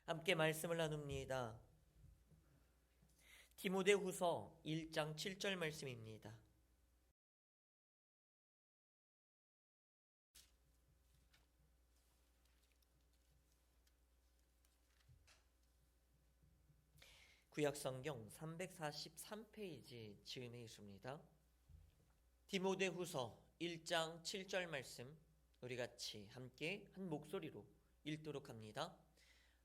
함께 말씀을 나눕니다. 디모데후서 1장 7절 말씀입니다. 구약성경 343페이지 즈음에 있습니다. 디모데후서 1장 7절 말씀 우리 같이 함께 한 목소리로 읽도록 합니다.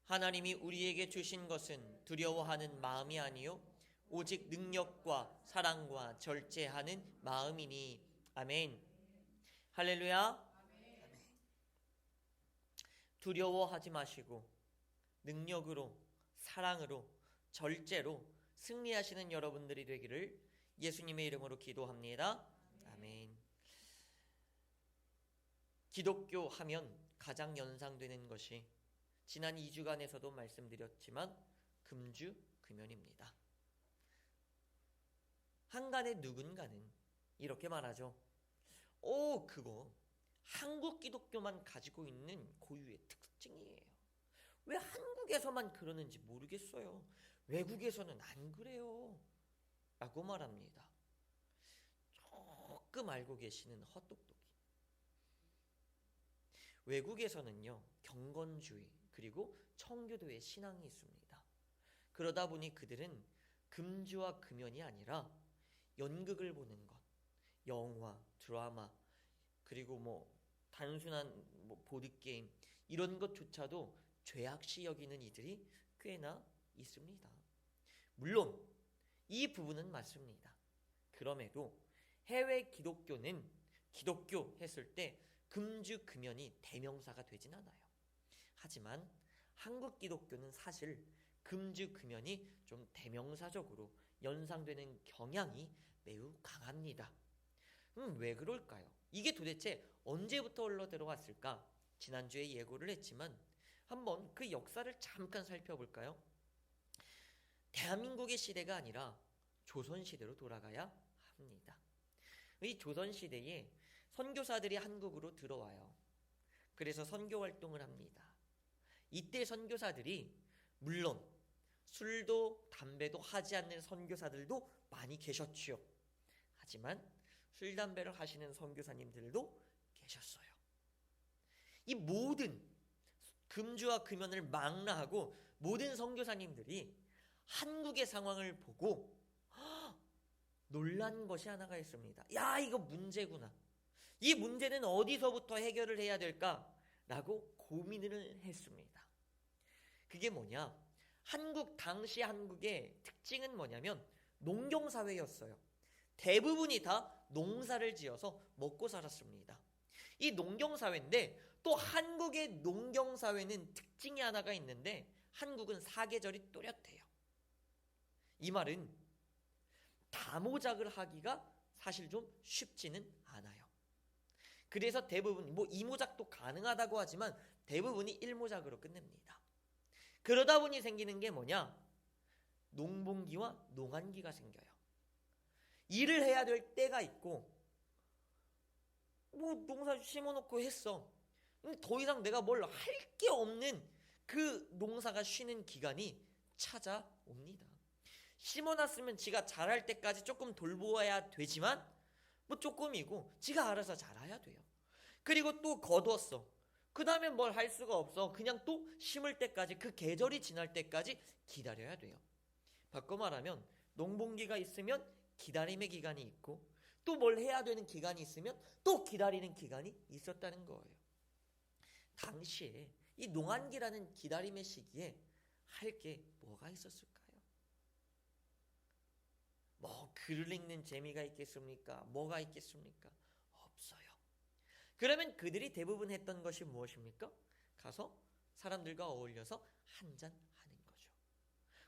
하나님이 우리에게 주신 것은 두려워하는 마음이 아니요 오직 능력과 사랑과 절제하는 마음이니. 아멘. 할렐루야. 두려워하지 마시고 능력으로, 사랑으로, 절제로 승리하시는 여러분들이 되기를 예수님의 이름으로 기도합니다. 아멘. 기독교 하면 가장 연상되는 것이 지난 2주간에서도 말씀드렸지만 금주 금연입니다. 한간의 누군가는 이렇게 말하죠. 그거 한국 기독교만 가지고 있는 고유의 특징이에요. 왜 한국에서만 그러는지 모르겠어요. 외국에서는 안 그래요. 라고 말합니다. 조금 알고 계시는 헛똑똑이. 외국에서는요, 경건주의 그리고 청교도의 신앙이 있습니다. 그러다 보니 그들은 금주와 금연이 아니라 연극을 보는 것, 영화, 드라마, 그리고 단순한 보드게임 이런 것조차도 죄악시 여기는 이들이 꽤나 있습니다. 물론 이 부분은 맞습니다. 그럼에도 해외 기독교는 기독교 했을 때 금주 금연이 대명사가 되진 않아요. 하지만 한국 기독교는 사실 금주 금연이 좀 대명사적으로 연상되는 경향이 매우 강합니다. 왜 그럴까요? 이게 도대체 언제부터 흘러 들어왔을까? 지난주에 예고를 했지만 한번 그 역사를 잠깐 살펴볼까요? 대한민국의 시대가 아니라 조선시대로 돌아가야 합니다. 이 조선시대에 선교사들이 한국으로 들어와요. 그래서 선교 활동을 합니다. 이때 선교사들이 물론 술도 담배도 하지 않는 선교사들도 많이 계셨지요. 하지만 술 담배를 하시는 선교사님들도 계셨어요. 이 모든 금주와 금연을 망라하고 모든 선교사님들이 한국의 상황을 보고 놀란 것이 하나가 있습니다. 야, 이거 문제구나. 이 문제는 어디서부터 해결을 해야 될까? 라고 고민을 했습니다. 그게 뭐냐? 당시 한국의 특징은 뭐냐면 농경사회였어요. 대부분이 다 농사를 지어서 먹고 살았습니다. 이 농경사회인데 또 한국의 농경사회는 특징이 하나가 있는데 한국은 사계절이 뚜렷해요. 이 말은 다모작을 하기가 사실 좀 쉽지는 않아요. 그래서 대부분 이모작도 가능하다고 하지만 대부분이 일모작으로 끝냅니다. 그러다 보니 생기는 게 뭐냐? 농번기와 농한기가 생겨요. 일을 해야 될 때가 있고 농사 심어놓고 했어. 더 이상 내가 뭘 할 게 없는 그 농사가 쉬는 기간이 찾아옵니다. 심어놨으면 지가 자랄 때까지 조금 돌보아야 되지만 조금이고 지가 알아서 자라야 돼요. 그리고 또 거뒀어. 그 다음에 뭘 할 수가 없어. 그냥 또 심을 때까지 그 계절이 지날 때까지 기다려야 돼요. 바꿔 말하면 농번기가 있으면 기다림의 기간이 있고 또 뭘 해야 되는 기간이 있으면 또 기다리는 기간이 있었다는 거예요. 당시에 이 농한기라는 기다림의 시기에 할 게 뭐가 있었을까요? 글을 읽는 재미가 있겠습니까? 뭐가 있겠습니까? 없어요. 그러면 그들이 대부분 했던 것이 무엇입니까? 가서 사람들과 어울려서 한잔 하는 거죠.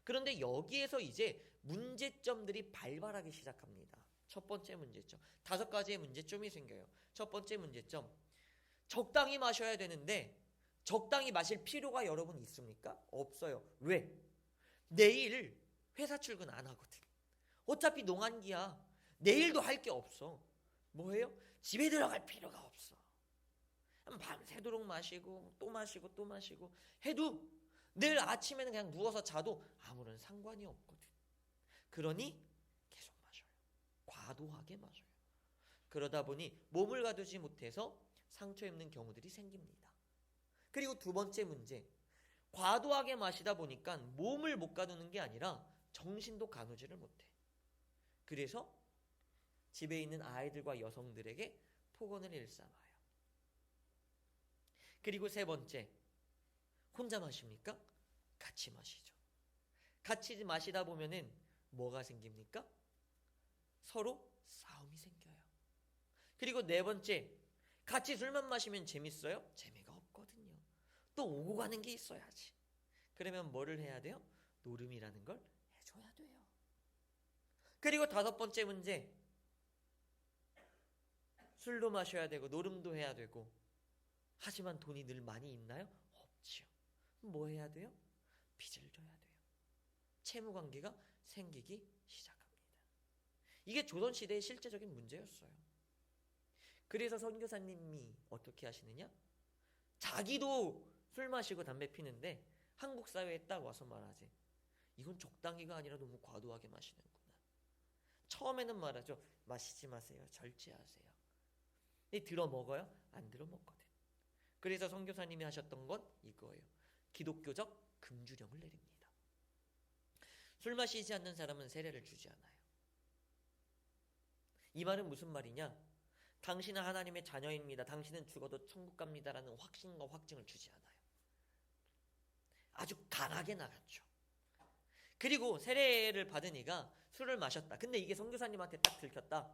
그런데 여기에서 이제 문제점들이 발발하기 시작합니다. 첫 번째 문제점. 5가지의 문제점이 생겨요. 첫 번째 문제점. 적당히 마셔야 되는데 적당히 마실 필요가 여러분 있습니까? 없어요. 왜? 내일 회사 출근 안 하거든. 어차피 농한기야. 내일도 할 게 없어. 뭐예요? 집에 들어갈 필요가 없어. 밤새도록 마시고 또 마시고 또 마시고 해도 늘 아침에는 그냥 누워서 자도 아무런 상관이 없거든. 그러니 계속 마셔요. 과도하게 마셔요. 그러다 보니 몸을 가두지 못해서 상처 입는 경우들이 생깁니다. 그리고 두 번째 문제, 과도하게 마시다 보니까 몸을 못 가두는 게 아니라 정신도 가누지를 못해. 그래서 집에 있는 아이들과 여성들에게 폭언을 일삼아요. 그리고 세 번째, 혼자 마십니까? 같이 마시죠. 같이 마시다 보면은 뭐가 생깁니까? 서로 싸움이 생겨요. 그리고 네 번째, 같이 술만 마시면 재밌어요? 재미가 없거든요. 또 오고 가는 게 있어야지. 그러면 뭐를 해야 돼요? 노름이라는 걸 해줘야 돼요. 그리고 다섯 번째 문제, 술도 마셔야 되고 노름도 해야 되고, 하지만 돈이 늘 많이 있나요? 없지요. 뭐 해야 돼요? 빚을 져야 돼요. 채무관계가 생기기 시작합니다. 이게 조선시대의 실제적인 문제였어요. 그래서 선교사님이 어떻게 하시느냐? 자기도 술 마시고 담배 피는데 한국 사회에 딱 와서 말하지. 이건 적당히가 아니라 너무 과도하게 마시는구나. 처음에는 말하죠. 마시지 마세요. 절제하세요. 들어 먹어요? 안 들어 먹거든. 그래서 선교사님이 하셨던 건 이거예요. 기독교적 금주령을 내립니다. 술 마시지 않는 사람은 세례를 주지 않아요. 이 말은 무슨 말이냐? 당신은 하나님의 자녀입니다. 당신은 죽어도 천국 갑니다라는 확신과 확증을 주지 않아요. 아주 강하게 나갔죠. 그리고 세례를 받은 이가 술을 마셨다. 근데 이게 선교사님한테 딱 들켰다.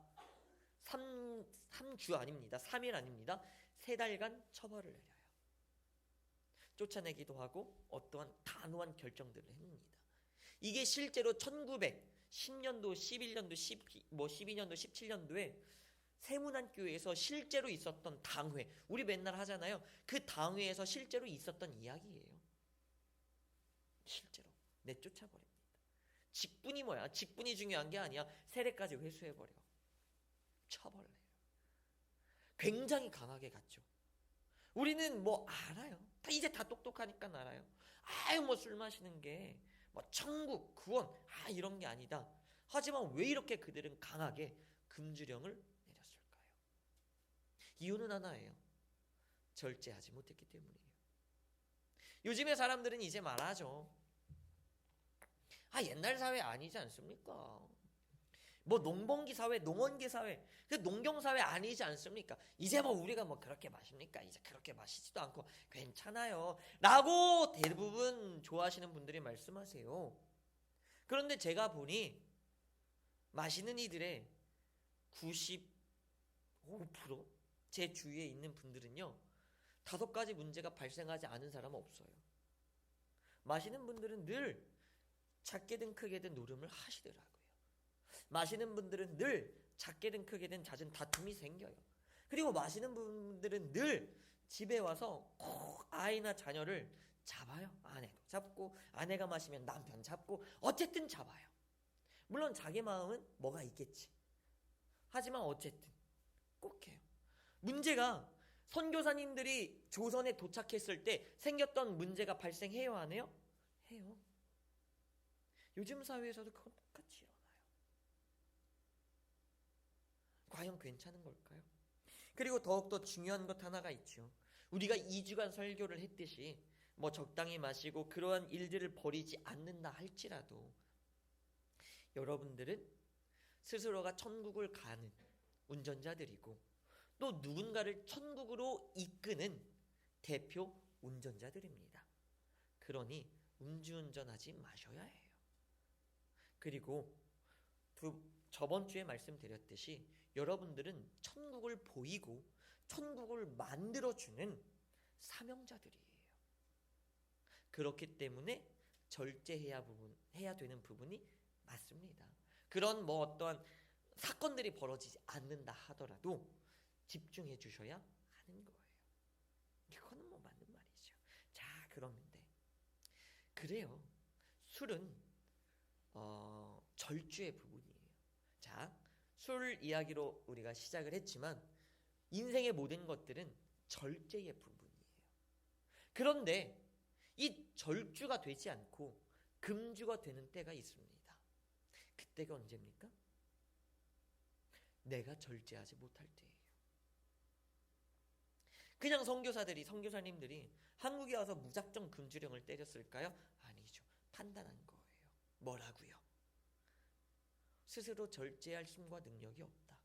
3주 아닙니다. 3일 아닙니다. 3달간 처벌을 내려요. 쫓아내기도 하고 어떠한 단호한 결정들을 합니다. 이게 실제로 1910년도, 11년도, 12년도, 17년도에 세문안교회에서 실제로 있었던 당회, 우리 맨날 하잖아요. 그 당회에서 실제로 있었던 이야기예요. 실제로 내쫓아버립니다. 직분이 뭐야? 직분이 중요한 게 아니야. 세례까지 회수해버려. 처벌해요. 굉장히 강하게 갔죠. 우리는 뭐 알아요. 이제 다 똑똑하니까 알아요. 아유 뭐 술 마시는 게 뭐 천국, 구원 이런 게 아니다. 하지만 왜 이렇게 그들은 강하게 금주령을 내렸을까요? 이유는 하나예요. 절제하지 못했기 때문이에요. 요즘의 사람들은 이제 말하죠. 옛날 사회 아니지 않습니까? 뭐 농번기 사회, 농원기 사회, 그 농경 사회 아니지 않습니까? 이제 뭐 우리가 뭐 그렇게 마십니까? 이제 그렇게 마시지도 않고 괜찮아요. 라고 대부분 좋아하시는 분들이 말씀하세요. 그런데 제가 보니 마시는 이들의 95% 제 주위에 있는 분들은요, 5가지 문제가 발생하지 않은 사람은 없어요. 마시는 분들은 늘 작게든 크게든 노름을 하시더라고요. 마시는 분들은 늘 작게든 크게든 잦은 다툼이 생겨요. 그리고 마시는 분들은 늘 집에 와서 꼭 아이나 자녀를 잡아요. 아내도 잡고, 아내가 마시면 남편 잡고, 어쨌든 잡아요. 물론 자기 마음은 뭐가 있겠지. 하지만 어쨌든 꼭 해요. 문제가 선교사님들이 조선에 도착했을 때 생겼던 문제가 발생해요, 안 해요? 해요. 요즘 사회에서도 그건 똑같이 일어나요. 과연 괜찮은 걸까요? 그리고 더욱더 중요한 것 하나가 있죠. 우리가 2주간 설교를 했듯이 뭐 적당히 마시고 그러한 일들을 벌이지 않는다 할지라도 여러분들은 스스로가 천국을 가는 운전자들이고 또 누군가를 천국으로 이끄는 대표 운전자들입니다. 그러니 음주운전하지 마셔야 해요. 그리고 저번 주에 말씀드렸듯이 여러분들은 천국을 보이고 천국을 만들어주는 사명자들이에요. 그렇기 때문에 절제해야 되는 부분이 맞습니다. 그런 뭐 어떠한 사건들이 벌어지지 않는다 하더라도 집중해 주셔야 하는 거예요. 이거는 뭐 맞는 말이죠. 자, 그런데 그래요. 술은 절주의 부분이에요. 자, 술 이야기로 우리가 시작을 했지만 인생의 모든 것들은 절제의 부분이에요. 그런데 이 절주가 되지 않고 금주가 되는 때가 있습니다. 그때가 언제입니까? 내가 절제하지 못할 때예요. 그냥 선교사님들이 한국에 와서 무작정 금주령을 때렸을까요? 아니죠. 판단한 거예요. 뭐라고요? 스스로 절제할 힘과 능력이 없다.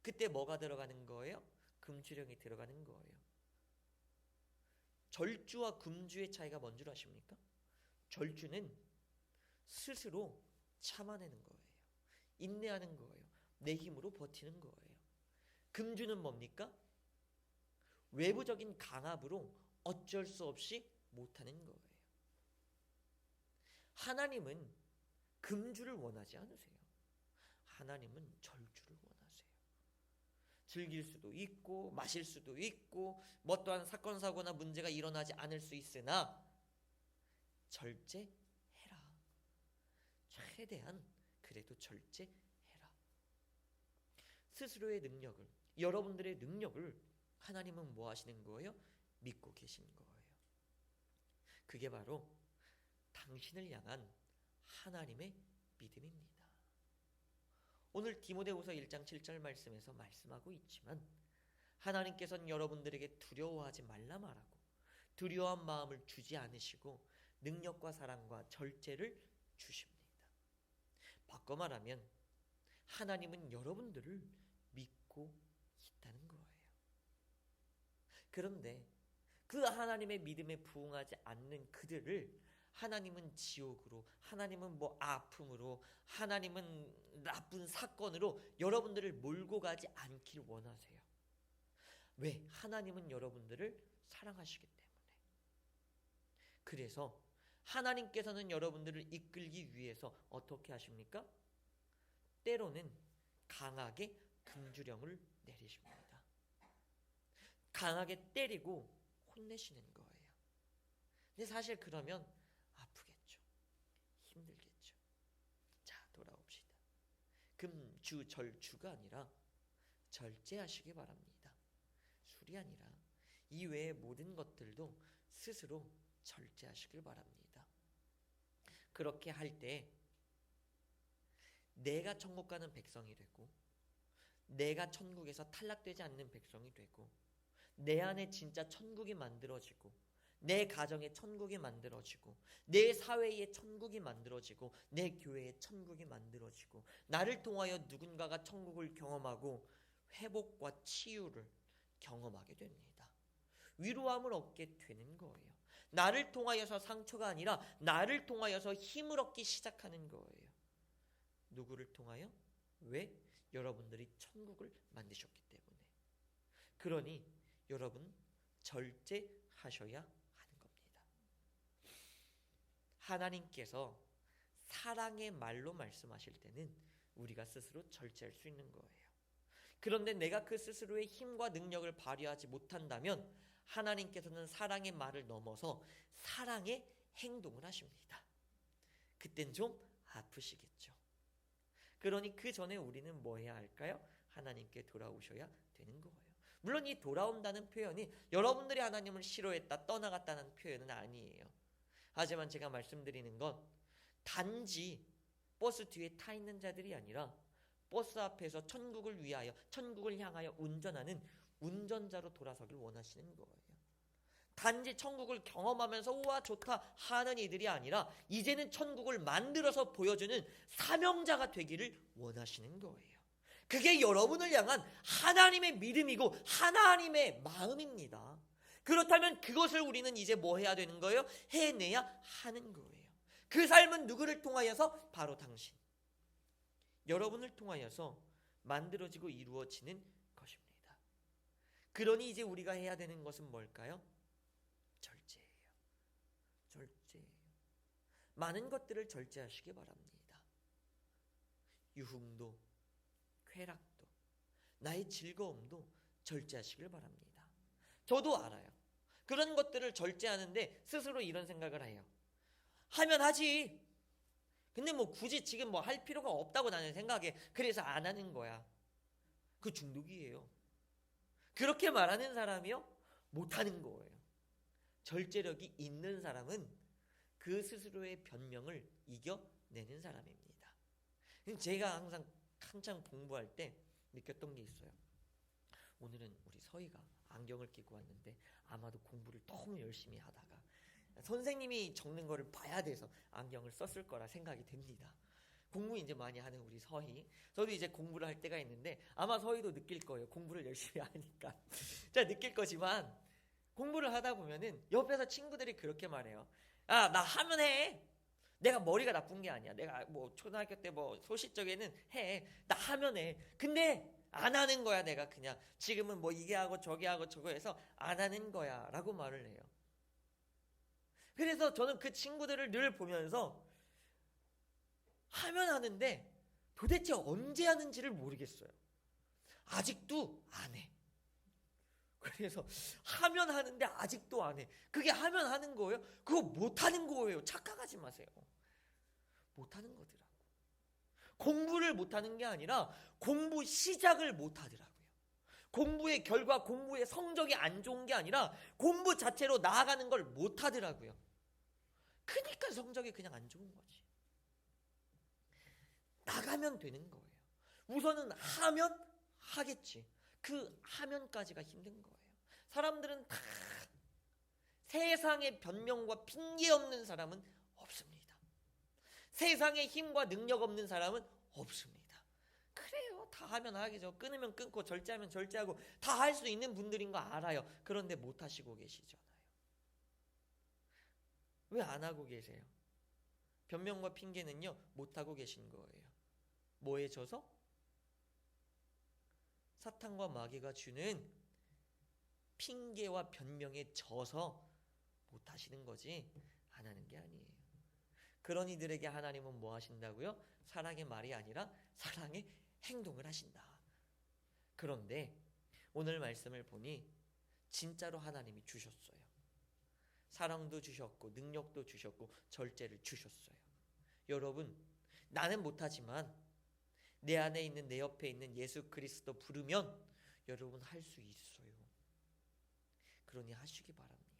그때 뭐가 들어가는 거예요? 금주령이 들어가는 거예요. 절주와 금주의 차이가 뭔 줄 아십니까? 절주는 스스로 참아내는 거예요. 인내하는 거예요. 내 힘으로 버티는 거예요. 금주는 뭡니까? 외부적인 강압으로 어쩔 수 없이 못하는 거예요. 하나님은 금주를 원하지 않으세요. 하나님은 절주를 원하세요. 즐길 수도 있고 마실 수도 있고 뭐 또한 사건 사고나 문제가 일어나지 않을 수 있으나 절제해라. 최대한 그래도 절제해라. 스스로의 능력을, 여러분들의 능력을 하나님은 뭐 하시는 거예요? 믿고 계신 거예요. 그게 바로 당신을 향한 하나님의 믿음입니다. 오늘 디모데후서 1장 7절 말씀에서 말씀하고 있지만 하나님께서는 여러분들에게 두려워하지 말라 말하고 두려워한 마음을 주지 않으시고 능력과 사랑과 절제를 주십니다. 바꿔 말하면 하나님은 여러분들을 믿고 있다는 거예요. 그런데 그 하나님의 믿음에 부응하지 않는 그들을 하나님은 지옥으로, 하나님은 뭐 아픔으로, 하나님은 나쁜 사건으로 여러분들을 몰고 가지 않길 원하세요. 왜? 하나님은 여러분들을 사랑하시기 때문에. 그래서 하나님께서는 여러분들을 이끌기 위해서 어떻게 하십니까? 때로는 강하게 금주령을 내리십니다. 강하게 때리고 혼내시는 거예요. 근데 사실 그러면 아프겠죠. 힘들겠죠. 자, 돌아옵시다. 금주 절주가 아니라 절제하시기 바랍니다. 술이 아니라 이 외의 모든 것들도 스스로 절제하시길 바랍니다. 그렇게 할 때 내가 천국 가는 백성이 되고 내가 천국에서 탈락되지 않는 백성이 되고 내 안에 진짜 천국이 만들어지고 내 가정에 천국이 만들어지고 내 사회에 천국이 만들어지고 내 교회에 천국이 만들어지고 나를 통하여 누군가가 천국을 경험하고 회복과 치유를 경험하게 됩니다. 위로함을 얻게 되는 거예요. 나를 통하여서 상처가 아니라 나를 통하여서 힘을 얻기 시작하는 거예요. 누구를 통하여? 왜? 여러분들이 천국을 만드셨기 때문에. 그러니 여러분 절제하셔야 하는 겁니다. 하나님께서 사랑의 말로 말씀하실 때는 우리가 스스로 절제할 수 있는 거예요. 그런데 내가 그 스스로의 힘과 능력을 발휘하지 못한다면 하나님께서는 사랑의 말을 넘어서 사랑의 행동을 하십니다. 그땐 좀 아프시겠죠. 그러니 그 전에 우리는 뭐 해야 할까요? 하나님께 돌아오셔야 되는 거예요. 물론 이 돌아온다는 표현이 여러분들이 하나님을 싫어했다, 떠나갔다는 표현은 아니에요. 하지만 제가 말씀드리는 건 단지 버스 뒤에 타 있는 자들이 아니라 버스 앞에서 천국을 위하여, 천국을 향하여 운전하는 운전자로 돌아서길 원하시는 거예요. 단지 천국을 경험하면서 우와 좋다 하는 이들이 아니라 이제는 천국을 만들어서 보여주는 사명자가 되기를 원하시는 거예요. 그게 여러분을 향한 하나님의 믿음이고 하나님의 마음입니다. 그렇다면 그것을 우리는 이제 뭐 해야 되는 거예요? 해내야 하는 거예요. 그 삶은 누구를 통하여서? 바로 당신. 여러분을 통하여서 만들어지고 이루어지는 것입니다. 그러니 이제 우리가 해야 되는 것은 뭘까요? 절제예요. 절제예요. 많은 것들을 절제하시기 바랍니다. 유흥도, 쾌락도, 나의 즐거움도 절제하시길 바랍니다. 저도 알아요. 그런 것들을 절제하는데 스스로 이런 생각을 해요. 하면 하지. 근데 뭐 굳이 지금 뭐 할 필요가 없다고 나는 생각해. 그래서 안 하는 거야. 그 중독이에요. 그렇게 말하는 사람이요? 못 하는 거예요. 절제력이 있는 사람은 그 스스로의 변명을 이겨내는 사람입니다. 제가 항상 한창 공부할 때 느꼈던 게 있어요. 오늘은 우리 서희가 안경을 끼고 왔는데 아마도 공부를 너무 열심히 하다가 선생님이 적는 거를 봐야 돼서 안경을 썼을 거라 생각이 됩니다. 공부 이제 많이 하는 우리 서희. 저도 이제 공부를 할 때가 있는데 아마 서희도 느낄 거예요. 공부를 열심히 하니까. 자, 느낄 거지만 공부를 하다 보면은 옆에서 친구들이 그렇게 말해요. 아, 나 하면 해. 내가 머리가 나쁜 게 아니야. 내가 뭐 초등학교 때 뭐 소시적에는 해. 나 하면 해. 근데 안 하는 거야. 내가 그냥 지금은 뭐 이게 하고 저게 하고 저거 해서 안 하는 거야 라고 말을 해요. 그래서 저는 그 친구들을 늘 보면서 하면 하는데 도대체 언제 하는지를 모르겠어요. 아직도 안 해. 그래서 하면 하는데 아직도 안 해. 그게 하면 하는 거예요? 그거 못 하는 거예요. 착각하지 마세요. 못 하는 거더라고. 공부를 못 하는 게 아니라 공부 시작을 못 하더라고요. 공부의 결과, 공부의 성적이 안 좋은 게 아니라 공부 자체로 나아가는 걸 못 하더라고요. 그러니까 성적이 그냥 안 좋은 거지. 나가면 되는 거예요. 우선은 하면 하겠지. 그 하면까지가 힘든 거예요. 사람들은 다 세상에 변명과 핑계 없는 사람은 없습니다. 세상에 힘과 능력 없는 사람은 없습니다. 그래요. 다 하면 하겠죠. 끊으면 끊고 절제하면 절제하고 다 할 수 있는 분들인 거 알아요. 그런데 못 하시고 계시잖아요. 왜 안 하고 계세요? 변명과 핑계는요, 못 하고 계신 거예요. 뭐에 져서? 사탄과 마귀가 주는 핑계와 변명에 져서 못 하시는 거지 안 하는 게 아니에요. 그런 이들에게 하나님은 뭐 하신다고요? 사랑의 말이 아니라 사랑의 행동을 하신다. 그런데 오늘 말씀을 보니 진짜로 하나님이 주셨어요. 사랑도 주셨고 능력도 주셨고 절제를 주셨어요. 여러분, 나는 못하지만 내 안에 있는, 내 옆에 있는 예수 그리스도 부르면 여러분 할 수 있어요. 그러니 하시기 바랍니다.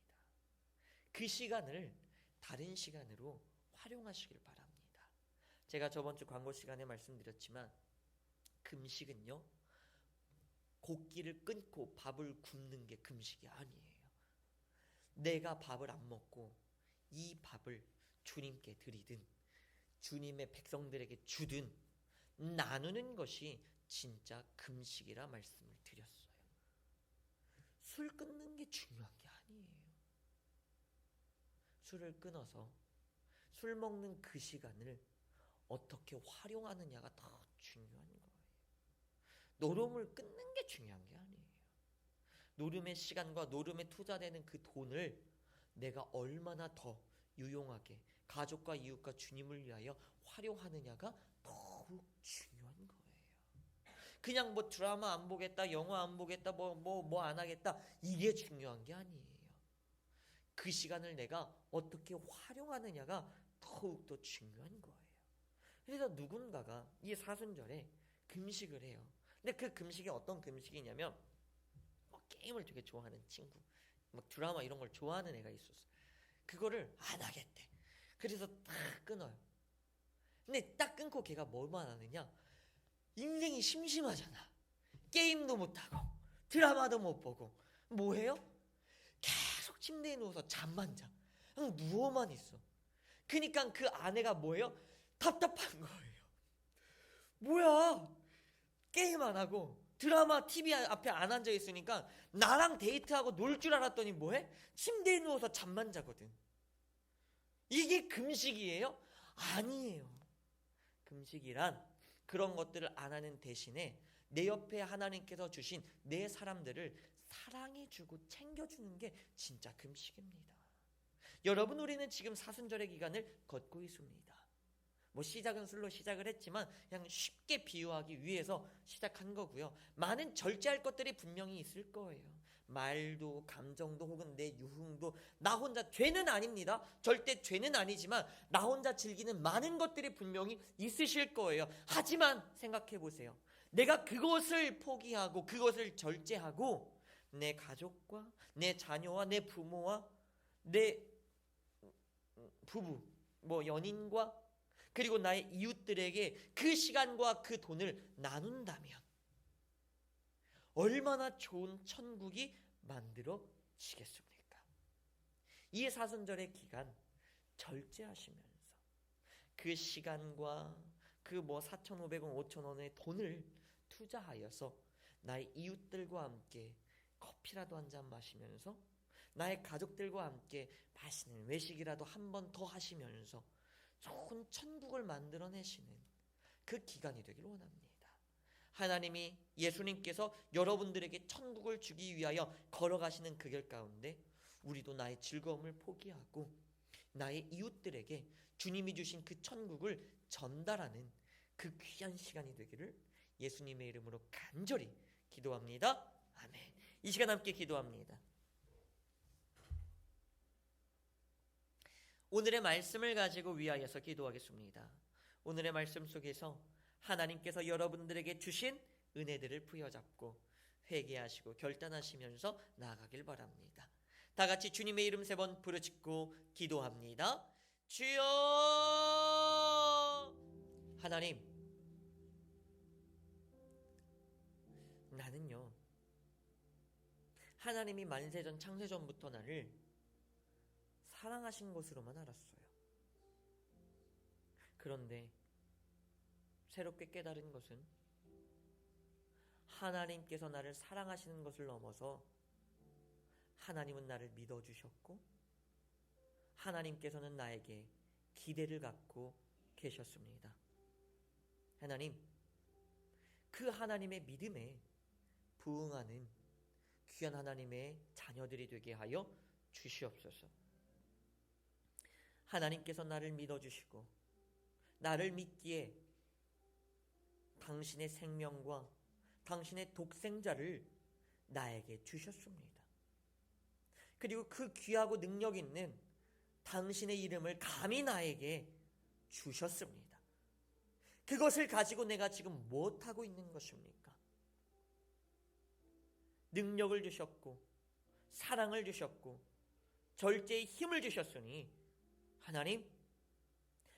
그 시간을 다른 시간으로 활용하시길 바랍니다. 제가 저번 주 광고 시간에 말씀드렸지만 금식은요, 곡기를 끊고 밥을 굶는 게 금식이 아니에요. 내가 밥을 안 먹고 이 밥을 주님께 드리든 주님의 백성들에게 주든 나누는 것이 진짜 금식이라 말씀을 드렸어요. 술 끊는 게 중요한 게 아니에요. 술을 끊어서 술 먹는 그 시간을 어떻게 활용하느냐가 더 중요한 거예요. 노름을 끊는 게 중요한 게 아니에요. 노름의 시간과 노름에 투자되는 그 돈을 내가 얼마나 더 유용하게 가족과 이웃과 주님을 위하여 활용하느냐가 더욱 중요한 거예요. 그냥 뭐 드라마 안 보겠다, 영화 안 보겠다, 뭐 안 하겠다, 이게 중요한 게 아니에요. 그 시간을 내가 어떻게 활용하느냐가 더욱더 중요한 거예요. 그래서 누군가가 이 사순절에 금식을 해요. 근데 그 금식이 어떤 금식이냐면 뭐 게임을 되게 좋아하는 친구, 막 드라마 이런 걸 좋아하는 애가 있었어요. 그거를 안 하겠대. 그래서 딱 끊어요. 근데 딱 끊고 걔가 뭐만 하느냐, 인생이 심심하잖아. 게임도 못하고 드라마도 못 보고 뭐 해요? 계속 침대에 누워서 잠만 자. 그냥 누워만 있어. 그러니까 그 아내가 뭐예요? 답답한 거예요. 뭐야, 게임 안 하고 드라마 TV 앞에 안 앉아 있으니까 나랑 데이트하고 놀 줄 알았더니 뭐해? 침대에 누워서 잠만 자거든. 이게 금식이에요? 아니에요. 금식이란 그런 것들을 안 하는 대신에 내 옆에 하나님께서 주신 내 사람들을 사랑해주고 챙겨주는 게 진짜 금식입니다. 여러분, 우리는 지금 사순절의 기간을 걷고 있습니다. 뭐 시작은 술로 시작을 했지만 그냥 쉽게 비유하기 위해서 시작한 거고요. 많은 절제할 것들이 분명히 있을 거예요. 말도 감정도 혹은 내 유흥도, 나 혼자 죄는 아닙니다. 절대 죄는 아니지만 나 혼자 즐기는 많은 것들이 분명히 있으실 거예요. 하지만 생각해 보세요. 내가 그것을 포기하고 그것을 절제하고 내 가족과 내 자녀와 내 부모와 내 부부, 연인과 그리고 나의 이웃들에게 그 시간과 그 돈을 나눈다면 얼마나 좋은 천국이 만들어지겠습니까? 이 사순절의 기간 절제하시면서 그 시간과 그 4,500원, 5,000원의 돈을 투자하여서 나의 이웃들과 함께 커피라도 한 잔 마시면서 나의 가족들과 함께 맛있는 외식이라도 한 번 더 하시면서 좋은 천국을 만들어내시는 그 기간이 되길 원합니다. 하나님이 예수님께서 여러분들에게 천국을 주기 위하여 걸어가시는 그 길 가운데 우리도 나의 즐거움을 포기하고 나의 이웃들에게 주님이 주신 그 천국을 전달하는 그 귀한 시간이 되기를 예수님의 이름으로 간절히 기도합니다. 아멘. 이 시간 함께 기도합니다. 오늘의 말씀을 가지고 위하여서 기도하겠습니다. 오늘의 말씀 속에서 하나님께서 여러분들에게 주신 은혜들을 부여잡고 회개하시고 결단하시면서 나아가길 바랍니다. 다 같이 주님의 이름 3번 부르짖고 기도합니다. 주여! 하나님, 나는요, 하나님이 만세전 창세전부터 나를 사랑하신 것으로만 알았어요. 그런데 새롭게 깨달은 것은 하나님께서 나를 사랑하시는 것을 넘어서 하나님은 나를 믿어주셨고 하나님께서는 나에게 기대를 갖고 계셨습니다. 하나님, 그 하나님의 믿음에 부응하는 귀한 하나님의 자녀들이 되게 하여 주시옵소서. 하나님께서 나를 믿어주시고 나를 믿기에 당신의 생명과 당신의 독생자를 나에게 주셨습니다. 그리고 그 귀하고 능력 있는 당신의 이름을 감히 나에게 주셨습니다. 그것을 가지고 내가 지금 무엇하고 있는 것입니까? 능력을 주셨고 사랑을 주셨고 절제의 힘을 주셨으니 하나님,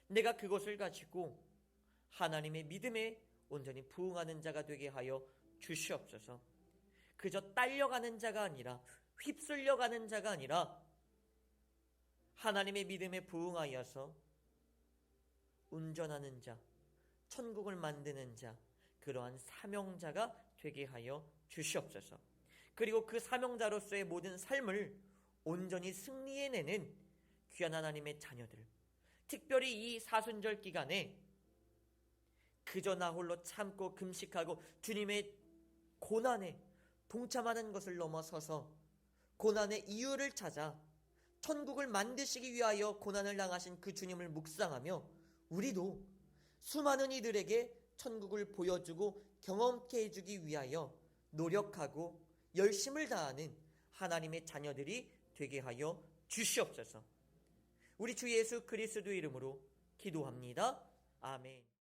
내가 그것을 가지고 하나님의 믿음에 온전히 부응하는 자가 되게 하여 주시옵소서. 그저 딸려가는 자가 아니라 휩쓸려가는 자가 아니라 하나님의 믿음에 부응하여서 운전하는 자, 천국을 만드는 자, 그러한 사명자가 되게 하여 주시옵소서. 그리고 그 사명자로서의 모든 삶을 온전히 승리해내는 귀한 하나님의 자녀들, 특별히 이 사순절 기간에 그저 나 홀로 참고 금식하고 주님의 고난에 동참하는 것을 넘어서서 고난의 이유를 찾아 천국을 만드시기 위하여 고난을 당하신 그 주님을 묵상하며 우리도 수많은 이들에게 천국을 보여주고 경험케 해주기 위하여 노력하고 열심을 다하는 하나님의 자녀들이 되게 하여 주시옵소서. 우리 주 예수 그리스도 이름으로 기도합니다. 아멘.